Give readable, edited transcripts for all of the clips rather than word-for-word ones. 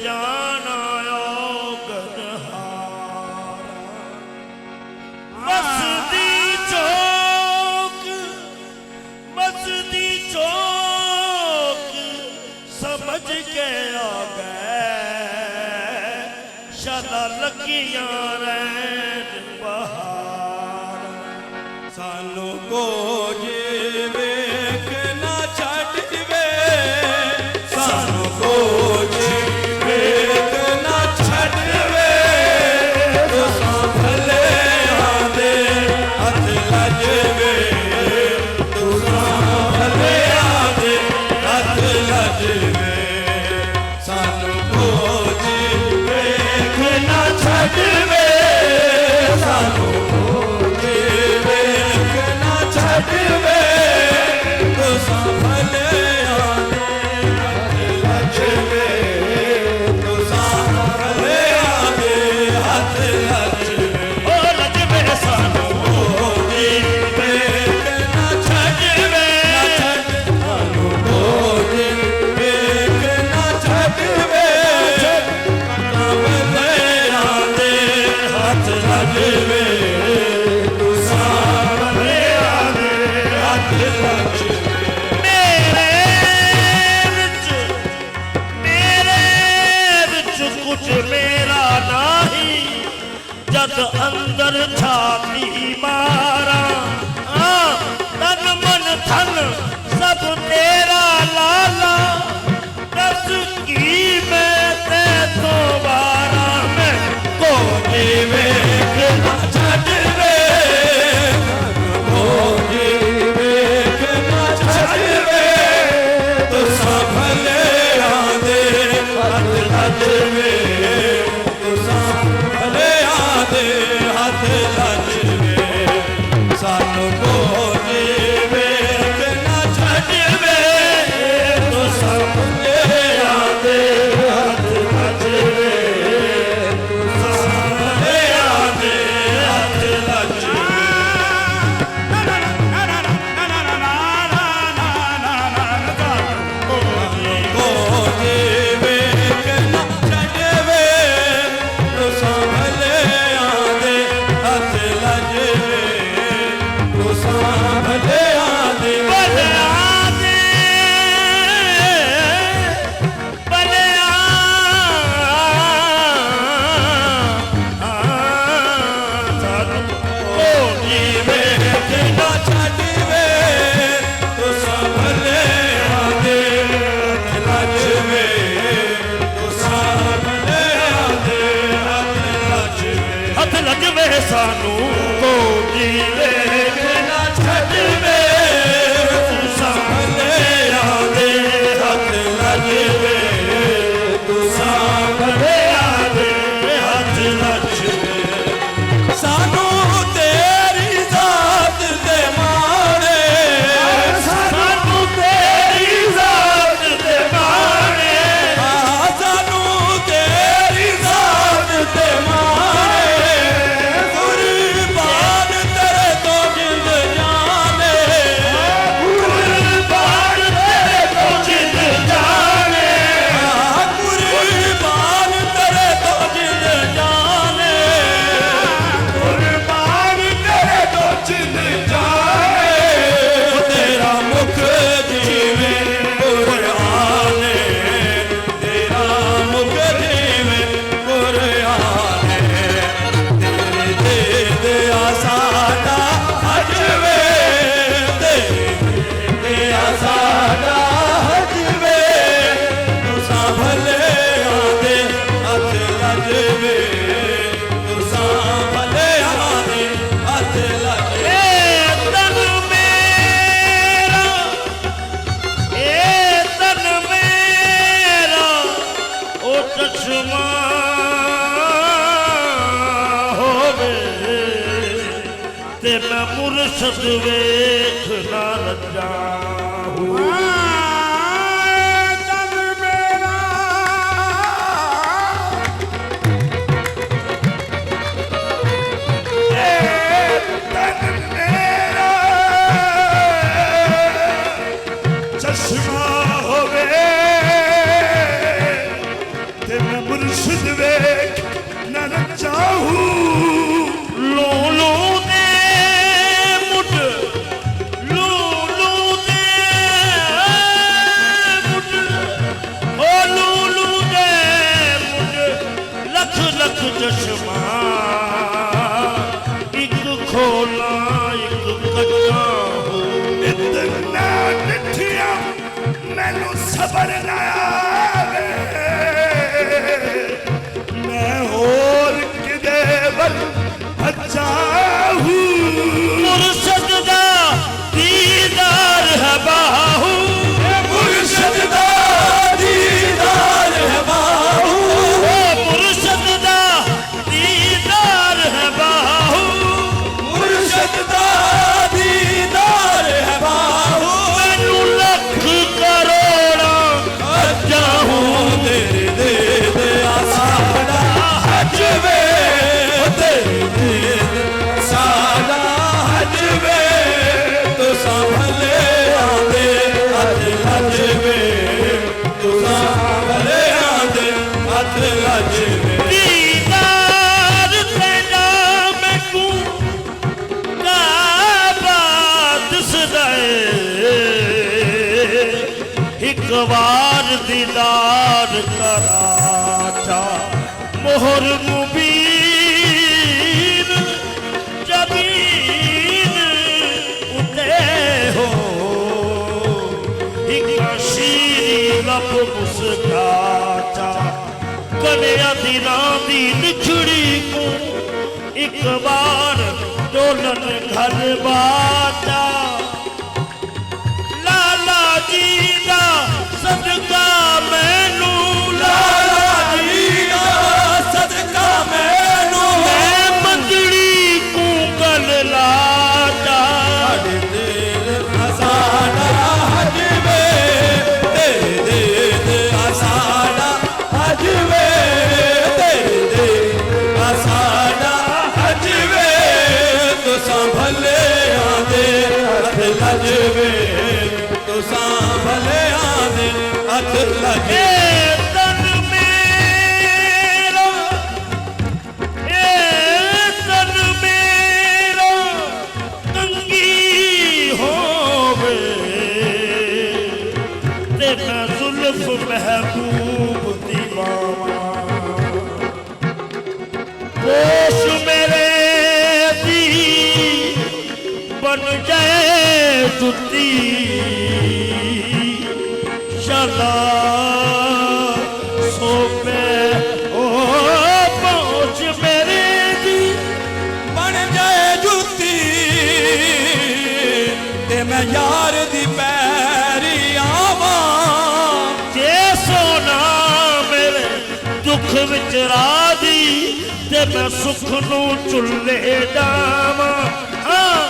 जाना गनहारा मस्ती चौक समझ के आ गए शाला लगियां रैन बहार सानू को वेखना छड्ड वे सानू को वेखना छड्ड वे तुसां भले आंदे हथ लज वे तुसां भले आंदे हथ लज वे सानू को वेखना छड्ड वे सानू छड्ड वे तुसां भले आंदे हथ लज वे तुसां भले आंदे हथ लज वे ओ लज वे सानू वेखना छड्ड वे सानू वेखना छड्ड वे तुसां भले आंदे हथ लज वे कुछ मेरा नहीं जद अंदर छाती मारा तन मन धन सब तेरा लाला दस की मैं ते तो वारा मैं को वेखना छड्ड वे वेखना छड्ड वे तुसां भले आंदे हथ लज वे तुसां भले आंदे हथ लज वे सानू को वेखना छड्ड वे तुसां भले आंदे हथ लज वे तुसां भले आंदे हथ लज सानू को वेखना छड्ड वे तुसां भले आंदे हथ लज वे तुसां भले आंदे हथ लज वे सानू तेरी ज़ात दे माणे सानू तेरी ज़ात दे माणे सानू तेरी ज़ात दे माणे कुर्बान तेरे तो जिंद जाने कुर्बान तेरे तो जिंद जाने कुर्बान तेरे तो जिंद जाने कुर्बान तेरे तो जिंद जाने तेरा मुख जीवे कुरान तेरा मुख जीवे कुरान तेरे दे दिया साडा हज वे तेरे दिया साडा हज वे तुसां भले आंदे हथ लज वे तुसां भले आंदे हथ लज वे तन मेरा ओ चश्मा होवे ते मैं मुर्शद वेख ना रजा चश्मा होवे ते लख चश्मा एक खोला एक कच्चा हो इतना निठिया मैनू सबर ना आवे मैं होर किदे वल भज्जा हूँ मुर्शद दा दीदार है बाहू मुर्शद दा दीदार है बाहू मुर्शद दा दीदार है बाहू मुर्शद दा दीदार है बाहू मैनू लख करोड़ा भज्जा हूँ तेरे दे साड़ा हज वे तेरे दे साड़ा हज वे तो संभले आंदे हज हज वे तो संभले आंदे हज हज वे दीदार तेरा मैनू काबा दिसदा है एक बार दीदार कराचा मोहर मुबीन जबीन उते हो एक शीरी लब मुस्काचा कन्या दिना दी निछड़ी को एक बार डोलन घर बाटा लाला जी दा सदका मैनू लाला जी दा सदका मैनू मैं मंजड़ी को गल लाटा साड़ा हज वे तेरे दे साड़ा हज वे तेरे दे साड़ा हज वे तो संभले आंदे हथ लज वे तो संभले आंदे हथ लज ए तन मेरा तंगी होवे ते मैं जुल्फ महबूब दीवाना होश मेरे दी बन जाए जुती शाला सोपे ओ पहुंच मेरे दी बन जाए जुती ते मैं यार दी पैरी आवां जे सोना मेरे दुख विच राधी ते मैं सुख नू चुल्ले डावां हाँ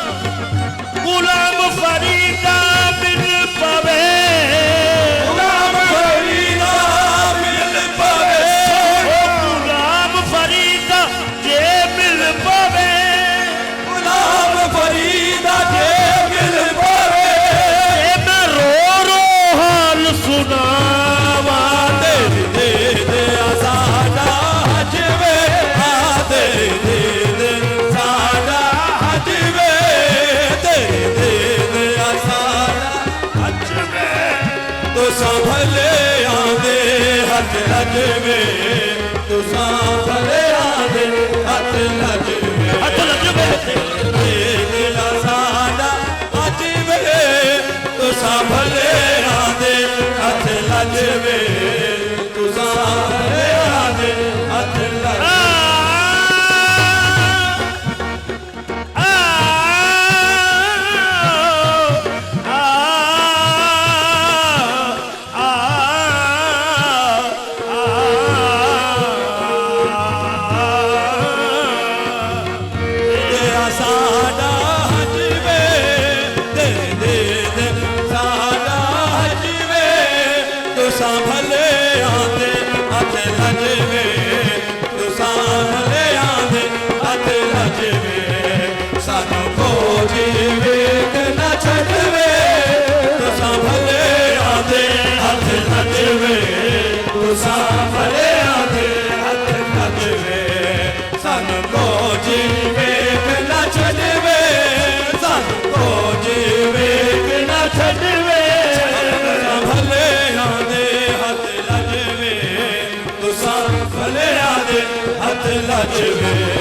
गुलाम फरीदा मिल पवे गुलाम फरीदा मिल पवे गुलाम फरीदा जे मिल पवे गुलाम फरीदा जे मिल पवे ए मैं रो रो हाल सुनावा तेरे दे साड़ा हज वे तेरे दे साड़ा हज वे तेरे दे साड़ा हज वे तो संभले आंदे हथ लज वे तो संभले आंदे हथ लज वे हथ लज वे तेरे साड़ा हज वे तो संभले आंदे हथ लज वे तो संभले आंदे हथ लज ਲਛਮੇ